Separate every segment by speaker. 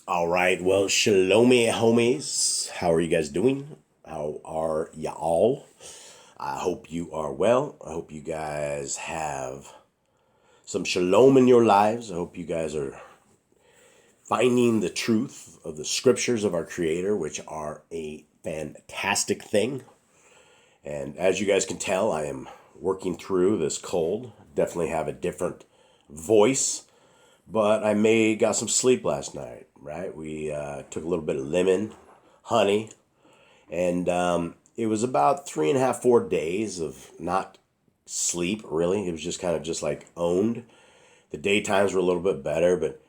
Speaker 1: All right. Well, shalomi homies. How are you guys doing? How are y'all? I hope you are well. I hope you guys have some shalom in your lives. I hope you guys are finding the truth of the scriptures of our Creator, which are a fantastic thing. And as you guys can tell, I am working through this cold. Definitely have a different voice, but I may got some sleep last night, right? We took a little bit of lemon, honey, and it was about 3.5, 4 days of not sleep, really. It was just kind of just like owned. The daytimes were a little bit better, but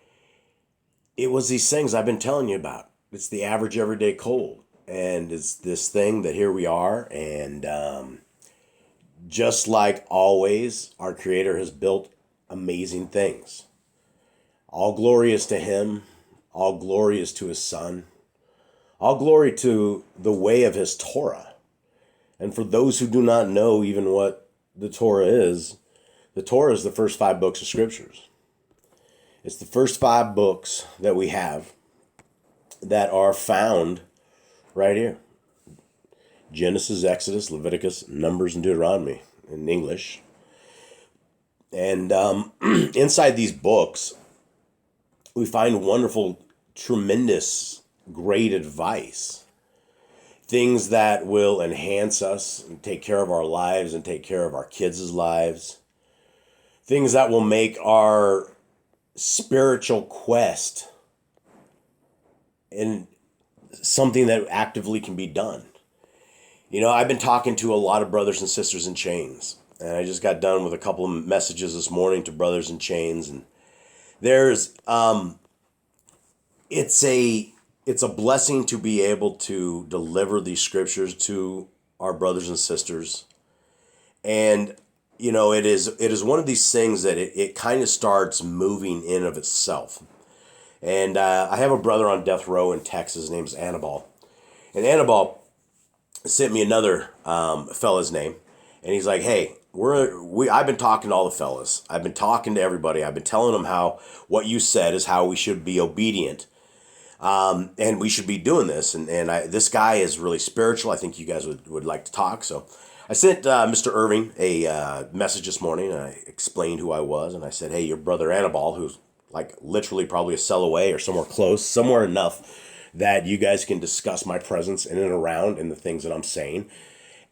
Speaker 1: it was these things I've been telling you about. It's the average everyday cold. And it's this thing that here we are. And just like always, our Creator has built amazing things. All glory is to Him. All glory is to His Son. All glory to the way of His Torah. And for those who do not know even what the Torah is the first 5 books of Scriptures. It's the first 5 books that we have that are found right here. Genesis, Exodus, Leviticus, Numbers, and Deuteronomy in English. And inside these books, we find wonderful, tremendous, great advice. Things that will enhance us and take care of our lives and take care of our kids' lives. Things that will make our spiritual quest and something that actively can be done. You know, I've been talking to a lot of brothers and sisters in chains, and I just got done with a couple of messages this morning to brothers in chains, and there's it's a blessing to be able to deliver these scriptures to our brothers and sisters. And you know, it is one of these things that it kind of starts moving in of itself. And I have a brother on death row in Texas. His name's Annabelle. And Annabelle sent me another fella's name. And he's like, hey, I've been talking to all the fellas. I've been talking to everybody. I've been telling them how what you said is how we should be obedient. And we should be doing this. And this guy is really spiritual. I think you guys would like to talk. So I sent Mr. Irving a message this morning. And I explained who I was. And I said, hey, your brother Annabelle, who's like literally probably a cell away or somewhere close, somewhere enough that you guys can discuss my presence in and around and the things that I'm saying.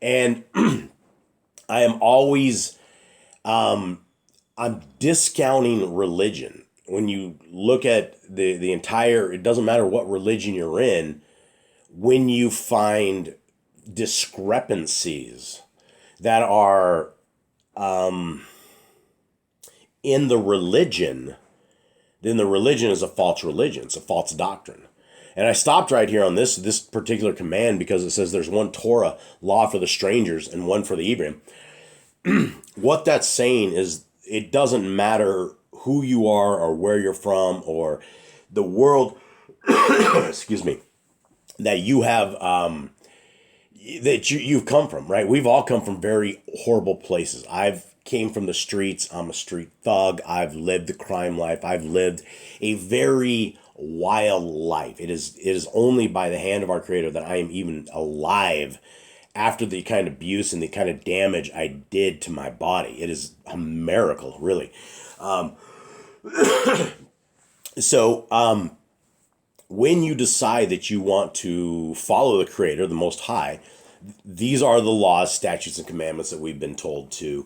Speaker 1: And I am always, I'm discounting religion. When you look at the entire, it doesn't matter what religion you're in, when you find discrepancies that are in the religion, then the religion is a false religion. It's a false doctrine. And I stopped right here on this particular command because it says there's one Torah law for the strangers and one for the Hebrew. What that's saying is it doesn't matter who you are or where you're from or the world, excuse me, that you have, that you've come from, right? We've all come from very horrible places. I've came from the streets. I'm a street thug. I've lived the crime life. I've lived a very wild life. It is only by the hand of our Creator that I am even alive after the kind of abuse and the kind of damage I did to my body. It is a miracle, really. So when you decide that you want to follow the Creator, the Most High, these are the laws, statutes, and commandments that we've been told to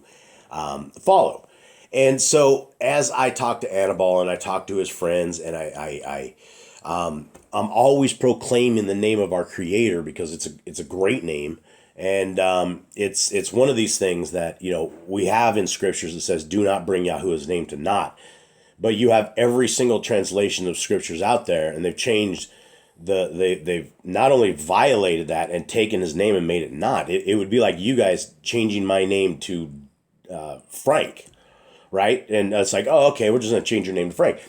Speaker 1: follow. And so as I talk to Annabelle and I talk to his friends, and I'm always proclaiming the name of our Creator because it's a great name. And it's one of these things that, you know, we have in scriptures that says, do not bring Yahuwah's name to naught. But you have every single translation of scriptures out there, and they've changed they've not only violated that and taken his name and made it not. It would be like you guys changing my name to Frank, right? And it's like, oh, okay, we're just going to change your name to Frank.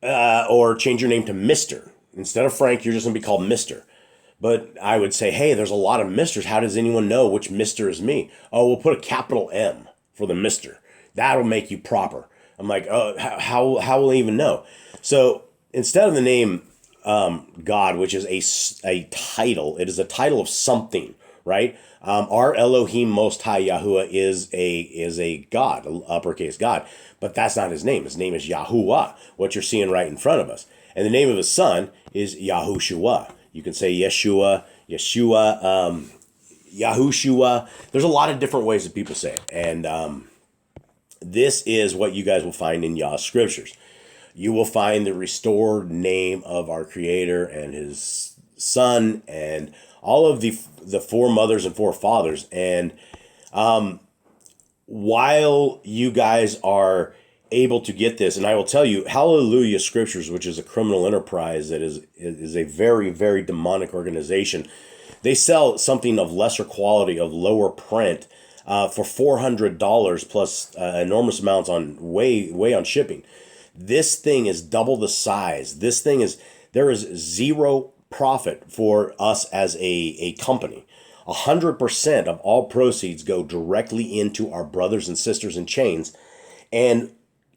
Speaker 1: Or change your name to Mr. Instead of Frank, you're just going to be called Mr. But I would say, hey, there's a lot of Misters. How does anyone know which Mr. is me? Oh, we'll put a capital M for the Mr. That'll make you proper. I'm like, oh, how will I even know? So instead of the name God, which is a title. It is a title of something, right? Our Elohim Most High Yahuwah is a God, uppercase God, but that's not his name. His name is Yahuwah, what you're seeing right in front of us. And the name of his son is Yahushua. You can say Yeshua, Yahushua. There's a lot of different ways that people say it. And this is what you guys will find in Yah Scriptures. You will find the restored name of our Creator and his son and all of the four mothers and four fathers. And while you guys are able to get this, and I will tell you, Hallelujah Scriptures, which is a criminal enterprise that is a very, very demonic organization, they sell something of lesser quality, of lower print, for $400 plus enormous amounts on way on shipping. This thing is double the size. There is zero profit for us as a company. 100% of all proceeds go directly into our brothers and sisters in chains and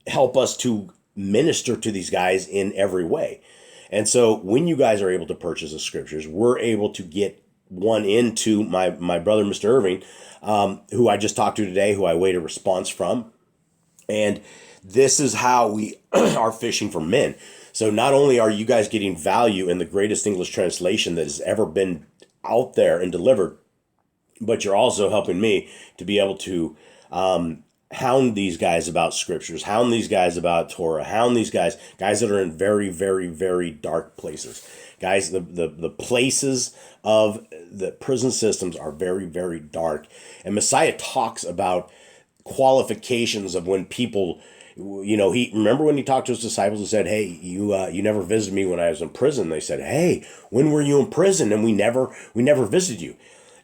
Speaker 1: help us to minister to these guys in every way. And so when you guys are able to purchase the scriptures, we're able to get one into my brother, Mr. Irving, who I just talked to today, who I wait a response from. And this is how we are fishing for men. So not only are you guys getting value in the greatest English translation that has ever been out there and delivered, but you're also helping me to be able to hound these guys about scriptures, hound these guys about Torah, hound these guys that are in very, very, very dark places. Guys, the places of the prison systems are very, very dark. And Messiah talks about qualifications of when people, remember when he talked to his disciples and said, hey, you never visited me when I was in prison. They said, hey, when were you in prison? And we never visited you.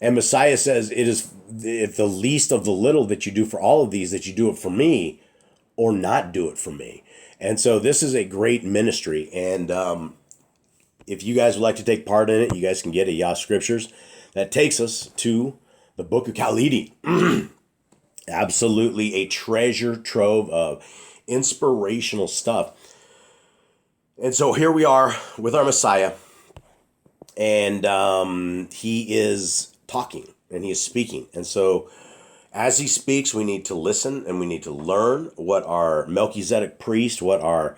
Speaker 1: And Messiah says, it is if the least of the little that you do for all of these, that you do it for me or not do it for me. And so this is a great ministry. And if you guys would like to take part in it, you guys can get a Yah Scriptures. That takes us to the book of Khalidi. Absolutely a treasure trove of inspirational stuff. And so here we are with our Messiah. And he is talking and he is speaking. And so as he speaks, we need to listen and we need to learn what our Melchizedek priest, what our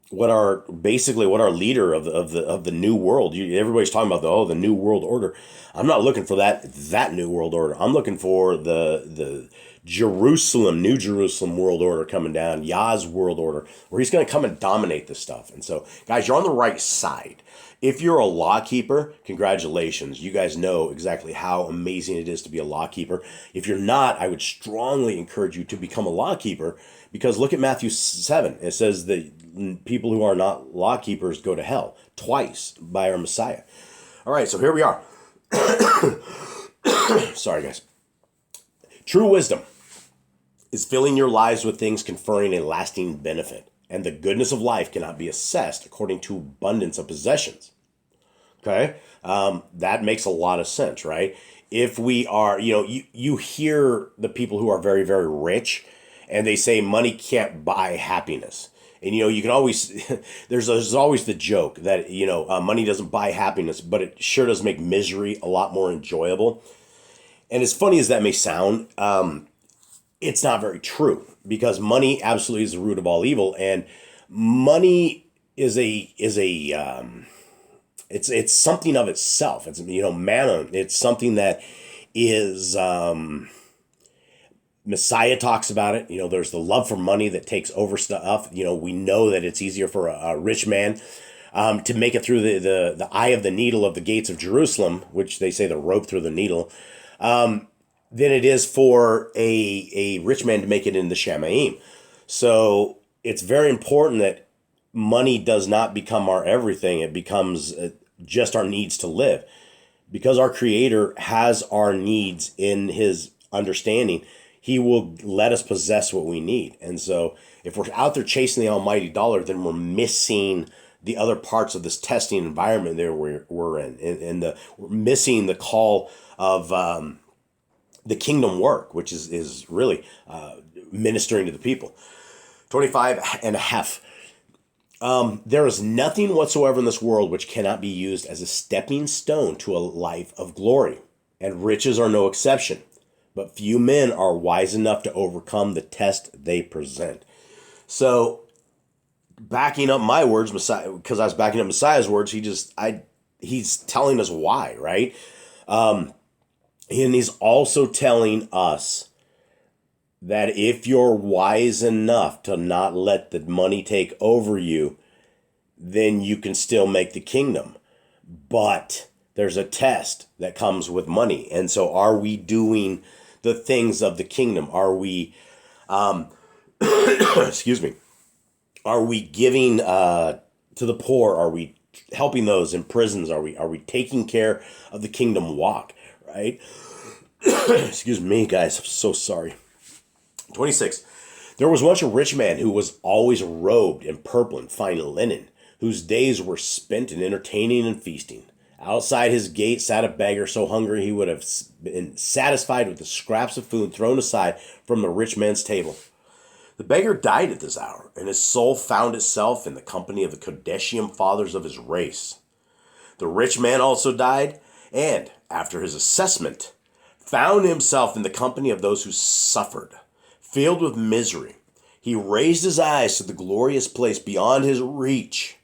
Speaker 1: leader of the new world. Everybody's talking about the new world order. I'm not looking for that new world order. I'm looking for the New Jerusalem world order coming down, Yah's world order, where he's going to come and dominate this stuff. And so, guys, you're on the right side. If you're a law keeper, congratulations. You guys know exactly how amazing it is to be a law keeper. If you're not, I would strongly encourage you to become a law keeper, because look at Matthew 7. It says that people who are not law keepers go to hell twice by our Messiah. All right, so here we are. Sorry, guys. True wisdom is filling your lives with things conferring a lasting benefit, and the goodness of life cannot be assessed according to abundance of possessions. Okay? That makes a lot of sense, right? If we are, you hear the people who are very, very rich, and they say money can't buy happiness. And, you can always, there's always the joke that, money doesn't buy happiness, but it sure does make misery a lot more enjoyable. And as funny as that may sound, it's not very true, because money absolutely is the root of all evil. And money is it's something of itself. It's, mammon. It's something that is, Messiah talks about it. There's the love for money that takes over stuff. We know that it's easier for a rich man to make it through the eye of the needle of the gates of Jerusalem, which they say the rope through the needle, than it is for a rich man to make it in the Shamaim. So it's very important that money does not become our everything. It becomes just our needs to live, because our Creator has our needs in his understanding. He will let us possess what we need. And so if we're out there chasing the almighty dollar, then we're missing the other parts of this testing environment there we're in. And we're missing the call of the kingdom work, which is really ministering to the people. 25 and a half. There is nothing whatsoever in this world which cannot be used as a stepping stone to a life of glory, and riches are no exception. But few men are wise enough to overcome the test they present. So, backing up my words, Messiah, because I was backing up Messiah's words, he's telling us why, right? And he's also telling us that if you're wise enough to not let the money take over you, then you can still make the kingdom. But there's a test that comes with money. And so are we doing the things of the kingdom? Are we, excuse me, are we giving to the poor? Are we helping those in prisons? Are we taking care of the kingdom walk, right? Excuse me, guys. I'm so sorry. 26. There was once a rich man who was always robed in purple and fine linen, whose days were spent in entertaining and feasting. Outside his gate sat a beggar so hungry he would have been satisfied with the scraps of food thrown aside from the rich man's table. The beggar died at this hour, and his soul found itself in the company of the Kodeshian fathers of his race. The rich man also died, and, after his assessment, found himself in the company of those who suffered. Filled with misery, he raised his eyes to the glorious place beyond his reach,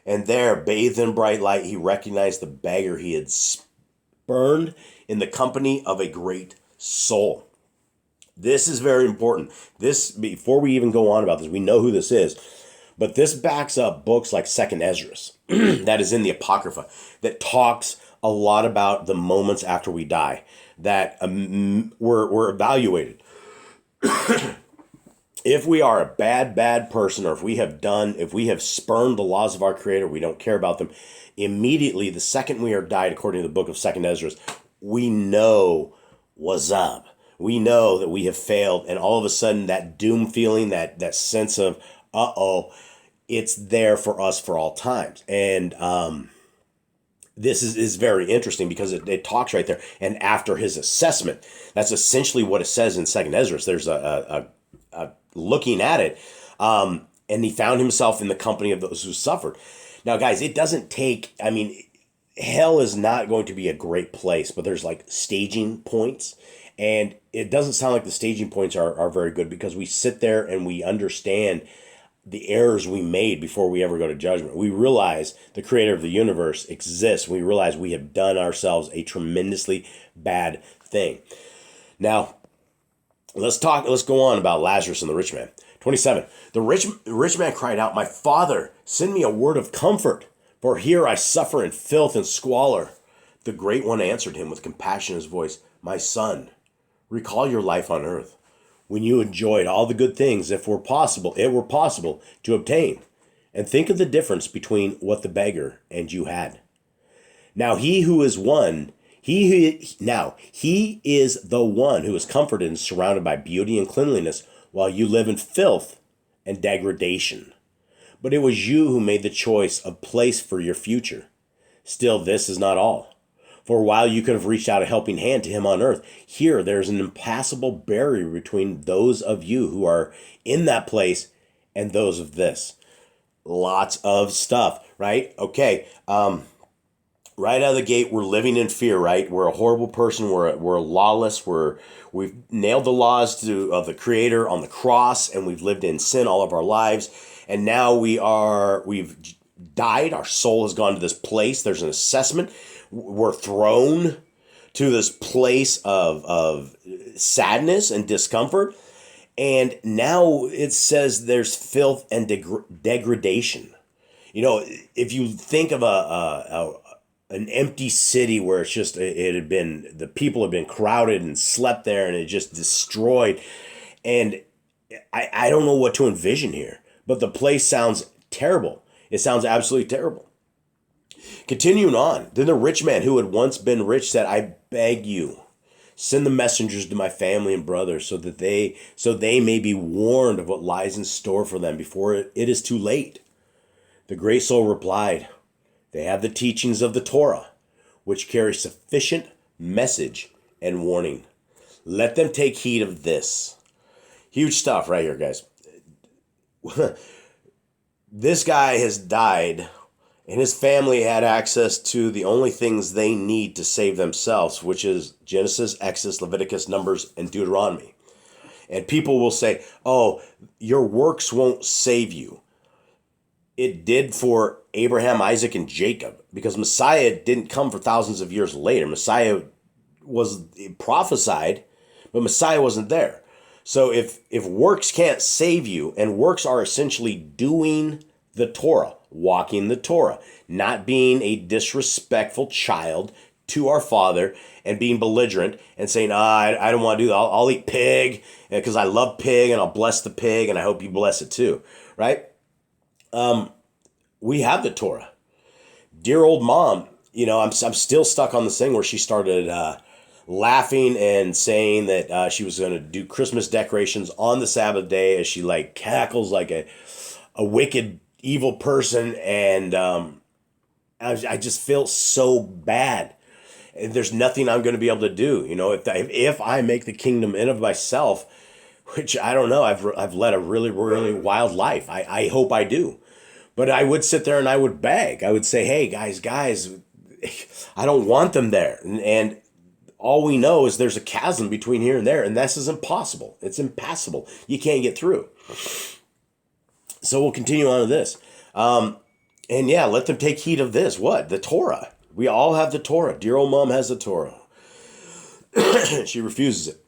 Speaker 1: and there, bathed in bright light, he recognized the beggar he had spurned in the company of a great soul. This is very important. This, before we even go on about this, we know who this is, but this backs up books like 2nd Esdras, that is in the Apocrypha, that talks a lot about the moments after we die, that we're evaluated. If we are a bad person, or if we have spurned the laws of our Creator, we don't care about them, immediately, the second we are died, according to the book of 2nd Esdras, we know what's up. We know that we have failed, and all of a sudden, that doom feeling, that sense of, it's there for us for all times. And this is very interesting because it talks right there. And after his assessment, that's essentially what it says in 2nd Esdras. There's a looking at it, and he found himself in the company of those who suffered. Now, guys, it doesn't take, hell is not going to be a great place, but there's like staging points. And it doesn't sound like the staging points are very good, because we sit there and we understand the errors we made before we ever go to judgment. We realize the creator of the universe exists. We realize we have done ourselves a tremendously bad thing. Now, let's go on about Lazarus and the rich man. 27. The rich man cried out, "My father, send me a word of comfort, for here I suffer in filth and squalor." The great one answered him with compassion in his voice, "My son, recall your life on earth, when you enjoyed all the good things it were possible to obtain, and think of the difference between what the beggar and you had. Now he is the one who is comforted and surrounded by beauty and cleanliness, while you live in filth and degradation. But it was you who made the choice of place for your future. Still, this is not all. For while you could have reached out a helping hand to him on earth, here there's an impassable barrier between those of you who are in that place and those of this." Lots of stuff, right? Okay. Right out of the gate, we're living in fear, right? We're a horrible person. We're lawless. We've nailed the laws of the Creator on the cross, and we've lived in sin all of our lives. And now we've died. Our soul has gone to this place. There's an assessment. We're thrown to this place of sadness and discomfort. And now it says there's filth and degradation. If you think of an empty city where it's just, the people have been crowded and slept there, and it just destroyed. And I don't know what to envision here, but the place sounds terrible. It sounds absolutely terrible. Continuing on, then the rich man who had once been rich said, "I beg you, send the messengers to my family and brothers, so they may be warned of what lies in store for them before it is too late." The great soul replied, "They have the teachings of the Torah, which carry sufficient message and warning. Let them take heed of this." Huge stuff right here, guys. This guy has died, and his family had access to the only things they need to save themselves, which is Genesis, Exodus, Leviticus, Numbers, and Deuteronomy. And people will say, oh, your works won't save you. It did for Abraham, Isaac, and Jacob, because Messiah didn't come for thousands of years later. Messiah was prophesied, but Messiah wasn't there. So if works can't save you, and works are essentially doing the Torah, walking the Torah, not being a disrespectful child to our Father and being belligerent and saying, I don't want to do that. I'll eat pig because I love pig and I'll bless the pig and I hope you bless it too, right? We have the Torah. Dear old mom, I'm still stuck on this thing where she started laughing and saying that she was going to do Christmas decorations on the Sabbath day as she like cackles like a wicked, evil person. And I just feel so bad. There's nothing I'm going to be able to do. If I make the kingdom in of myself, which I don't know, I've led a really, really wild life. I hope I do. But I would sit there and I would beg. I would say, hey, guys, I don't want them there. And all we know is there's a chasm between here and there, and this is impossible. It's impassable. You can't get through. So we'll continue on to this. And yeah, let them take heed of this. What? The Torah. We all have the Torah. Dear old mom has the Torah. She refuses it.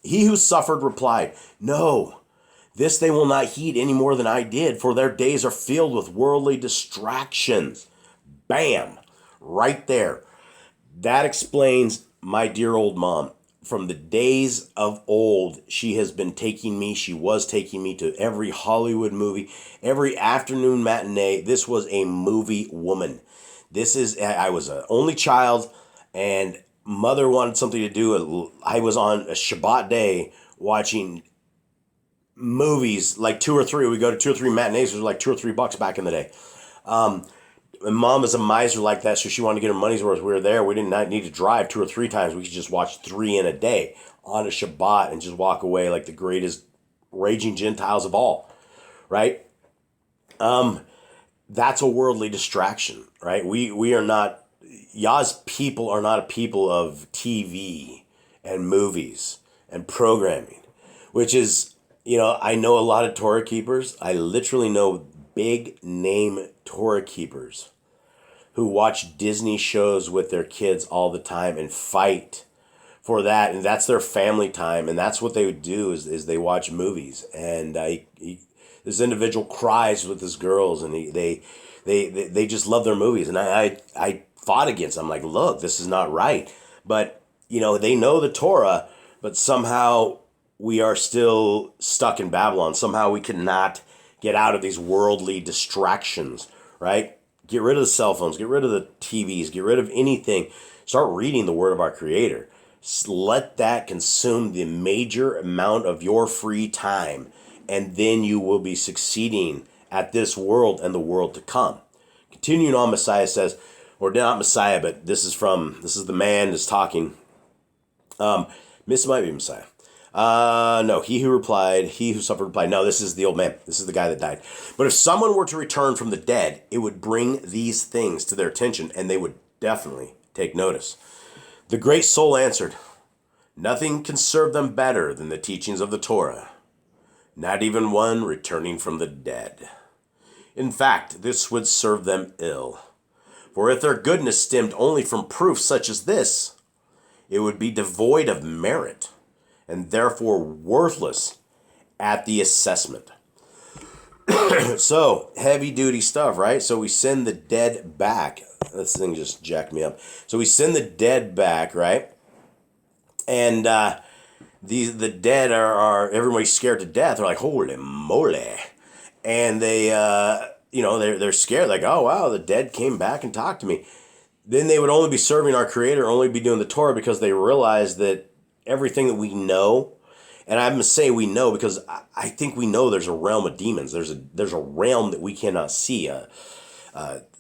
Speaker 1: He who suffered replied, no, this they will not heed any more than I did, for their days are filled with worldly distractions. Bam! Right there. That explains my dear old mom. From the days of old, she was taking me to every Hollywood movie, every afternoon matinee. This was a movie woman. I was an only child, and mother wanted something to do. I was on a Shabbat day watching movies, like 2 or 3. We go to 2 or 3 matinees. It was like $2 or $3 back in the day. And mom is a miser like that, so she wanted to get her money's worth. We were there. We did not need to drive 2 or 3 times. We could just watch 3 in a day on a Shabbat and just walk away like the greatest raging Gentiles of all, right? That's a worldly distraction, right? We are not, Yah's people are not a people of TV and movies and programming, which is, I know a lot of Torah keepers. I literally know big name Torah keepers who watch Disney shows with their kids all the time and fight for that, and that's their family time, and that's what they would do is they watch movies. And this individual cries with his girls, and they just love their movies. And I fought against them. I'm like, look, this is not right. But they know the Torah, but somehow we are still stuck in Babylon. Somehow we cannot get out of these worldly distractions, right? Get rid of the cell phones, get rid of the TVs, get rid of anything. Start reading the Word of our Creator. Let that consume the major amount of your free time, and then you will be succeeding at this world and the world to come. Continuing on, Messiah says, or not Messiah, but this is the man that's talking. This might be Messiah. No, he who suffered replied, no, this is the old man. This is the guy that died. But if someone were to return from the dead, it would bring these things to their attention, and they would definitely take notice. The great soul answered, nothing can serve them better than the teachings of the Torah, not even one returning from the dead. In fact, this would serve them ill. For if their goodness stemmed only from proof such as this, it would be devoid of merit, and therefore worthless at the assessment. So, heavy duty stuff, right? So we send the dead back. This thing just jacked me up. So we send the dead back, right? And the dead are everybody's scared to death. They're like, holy moly. And they're scared, like, oh wow, the dead came back and talked to me. Then they would only be serving our Creator, only be doing the Torah, because they realize that everything that we know, and I'm going to say we know because I think we know there's a realm of demons. There's a realm that we cannot see,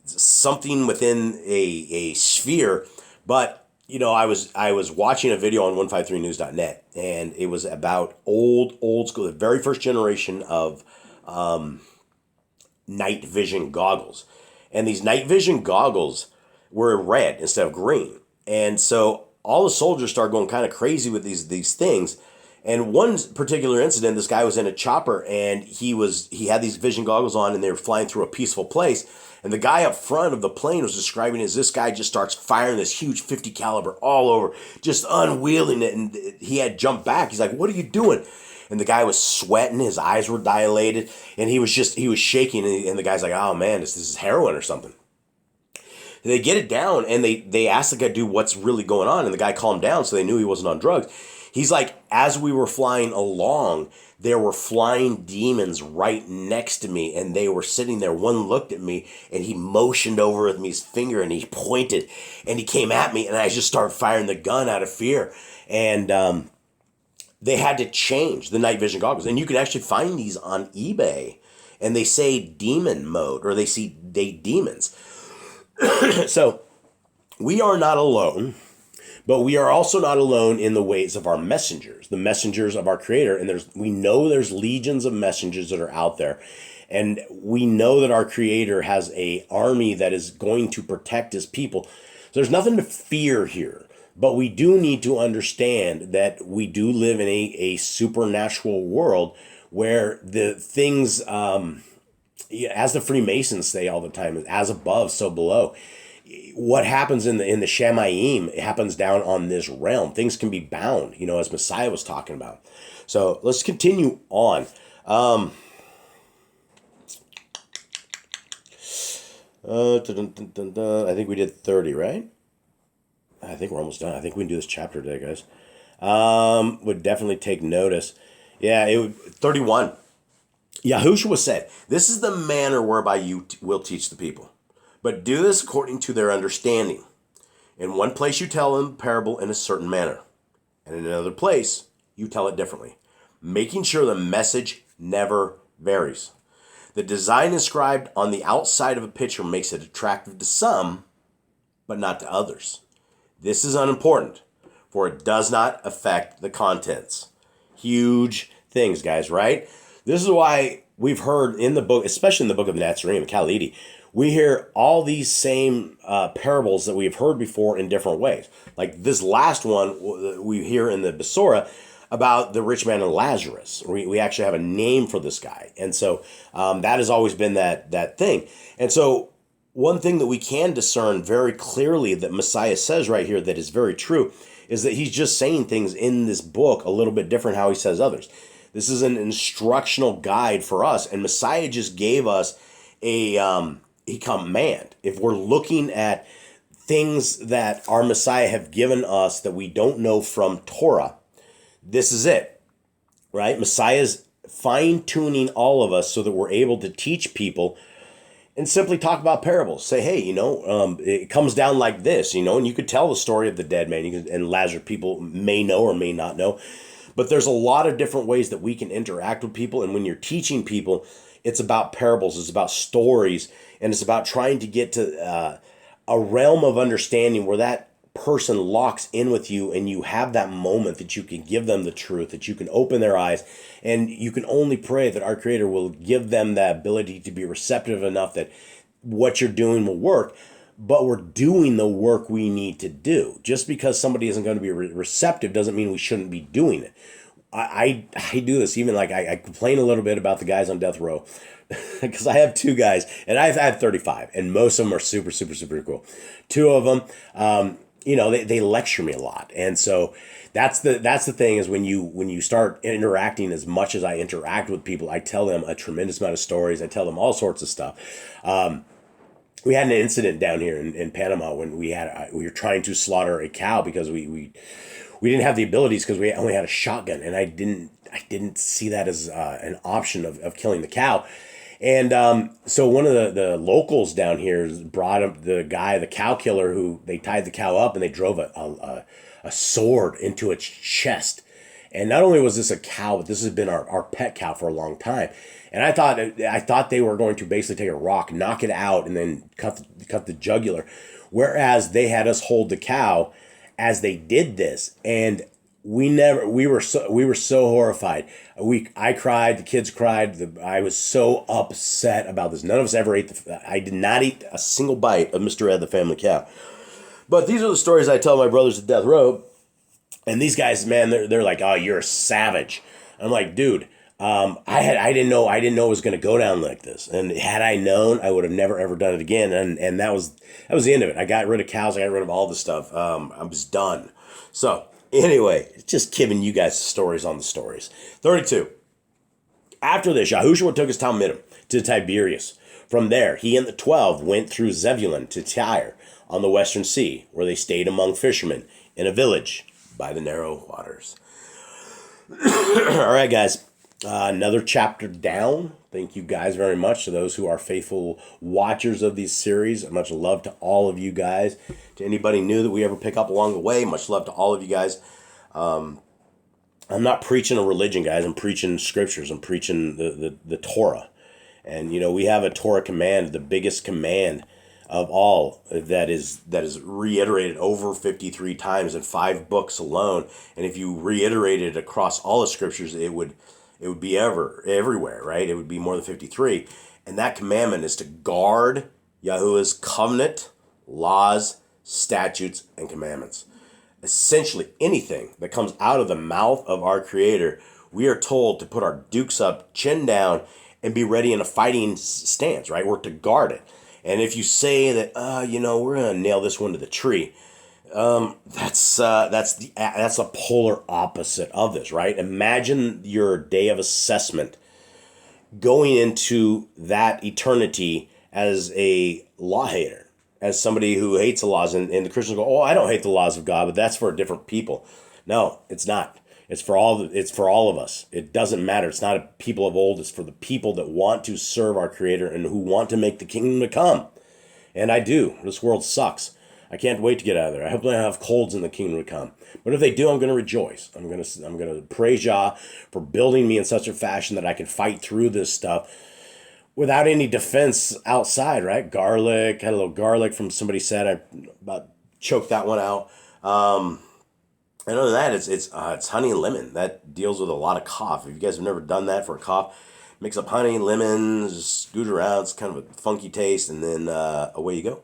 Speaker 1: something within a sphere. But I was watching a video on 153news.net, and it was about old school, the very first generation of night vision goggles. And these night vision goggles were red instead of green. And so all the soldiers started going kind of crazy with these things. And one particular incident, this guy was in a chopper and he had these vision goggles on and they were flying through a peaceful place. And the guy up front of the plane was describing it as this guy just starts firing this huge 50 caliber all over, just unwheeling it. And he had jumped back. He's like, "What are you doing?" And the guy was sweating, his eyes were dilated, and he was shaking. And the guy's like, "Oh man, this is heroin or something." They get it down and they ask the guy, "Dude, what's really going on?" And the guy calmed down, so they knew he wasn't on drugs. He's like, "As we were flying along, there were flying demons right next to me, and they were sitting there. One looked at me, and he motioned over with me his finger, and he pointed, and he came at me, and I just started firing the gun out of fear." And they had to change the night vision goggles, and you can actually find these on eBay, and they say demon mode, or they demons. So we are not alone. But we are also not alone in the ways of our messengers, the messengers of our Creator. And we know there's legions of messengers that are out there. And we know that our Creator has an army that is going to protect his people. So there's nothing to fear here. But we do need to understand that we do live in a supernatural world where the things, as the Freemasons say all the time, as above, so below. What happens in the Shamayim, it happens down on this realm. Things can be bound, as Messiah was talking about. So let's continue on. I think we did 30, right? I think we're almost done. I think we can do this chapter today, guys. Would definitely take notice. Yeah, 31. Yahushua said, "This is the manner whereby you will teach the people. But do this according to their understanding. In one place you tell them the parable in a certain manner, and in another place you tell it differently, making sure the message never varies. The design inscribed on the outside of a picture makes it attractive to some, but not to others. This is unimportant, for it does not affect the contents." Huge things, guys, right? This is why we've heard in the book, especially in the book of Nazarene, Khalidi, we hear all these same parables that we've heard before in different ways. Like this last one we hear in the Besorah about the rich man and Lazarus. We actually have a name for this guy. And so that has always been that thing. And so one thing that we can discern very clearly that Messiah says right here that is very true is that he's just saying things in this book a little bit different how he says others. This is an instructional guide for us. And Messiah just gave us a command. If we're looking at things that our Messiah have given us that we don't know from Torah, this is it, right? Messiah's fine-tuning all of us so that we're able to teach people and simply talk about parables. Say, hey, it comes down like this, and you could tell the story of the dead man and Lazarus. People may know or may not know, but there's a lot of different ways that we can interact with people. And when you're teaching people, it's about parables, it's about stories, and it's about trying to get to a realm of understanding where that person locks in with you and you have that moment that you can give them the truth, that you can open their eyes, and you can only pray that our Creator will give them that ability to be receptive enough that what you're doing will work. But we're doing the work we need to do. Just because somebody isn't going to be receptive doesn't mean we shouldn't be doing it. I do this, even like I complain a little bit about the guys on death row because I have two guys and I've had 35 and most of them are super, super, super cool. Two of them, they lecture me a lot. And so that's the thing is when you start interacting as much as I interact with people, I tell them a tremendous amount of stories. I tell them all sorts of stuff. We had an incident down here in Panama when we were trying to slaughter a cow because we didn't have the abilities because we only had a shotgun, and I didn't see that as an option of killing the cow. And so one of the locals down here brought up the cow killer, who they tied the cow up and they drove a sword into its chest. And not only was this a cow, but this has been our pet cow for a long time. And I thought they were going to basically take a rock, knock it out, and then cut the jugular. Whereas they had us hold the cow as they did this. And we were so horrified. I cried, the kids cried. I was so upset about this. None of us ever ate I did not eat a single bite of Mr. Ed the Family Cow. But these are the stories I tell my brothers at death row. And these guys, man, they're like, "Oh, you're a savage." I'm like, "Dude, I didn't know it was going to go down like this. And had I known, I would have never ever done it again." And that was the end of it. I got rid of cows. I got rid of all the stuff. I was done. So anyway, just giving you guys stories on the stories. 32. After this, Yahushua took his Talmidim to Tiberias. From there, he and the 12 went through Zebulun to Tyre on the western sea, where they stayed among fishermen in a village by the narrow waters. All right, guys. Another chapter down. Thank you guys very much to those who are faithful watchers of these series. Much love to all of you guys. To anybody new that we ever pick up along the way, much love to all of you guys. I'm not preaching a religion, guys. I'm preaching scriptures. I'm preaching the Torah. And, we have a Torah command, the biggest command of all, that is reiterated over 53 times in 5 books alone. And if you reiterate it across all the scriptures, it would be everywhere, right? It would be more than 53. And that commandment is to guard Yahuwah's covenant, laws, statutes, and commandments. Essentially anything that comes out of the mouth of our Creator, we are told to put our dukes up, chin down, and be ready in a fighting stance, right? We're to guard it. And if you say that, we're going to nail this one to the tree, that's a polar opposite of this, right? Imagine your day of assessment going into that eternity as a law hater, as somebody who hates the laws, and the Christians go, "Oh, I don't hate the laws of God, but that's for different people." No, it's not. It's for all of us. It doesn't matter. It's not a people of old. It's for the people that want to serve our Creator and who want to make the kingdom to come. And I do. This world sucks. I can't wait to get out of there. I hope they don't have colds in the kingdom to come. But if they do, I'm going to rejoice. I'm going to praise Yah for building me in such a fashion that I can fight through this stuff without any defense outside, right? Garlic, had a little garlic from somebody said. I about choked that one out. And other than that, it's honey and lemon. That deals with a lot of cough. If you guys have never done that for a cough, mix up honey, lemon, just scoot around. It's kind of a funky taste, and then away you go.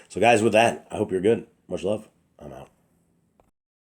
Speaker 1: So guys, with that, I hope you're good. Much love. I'm out.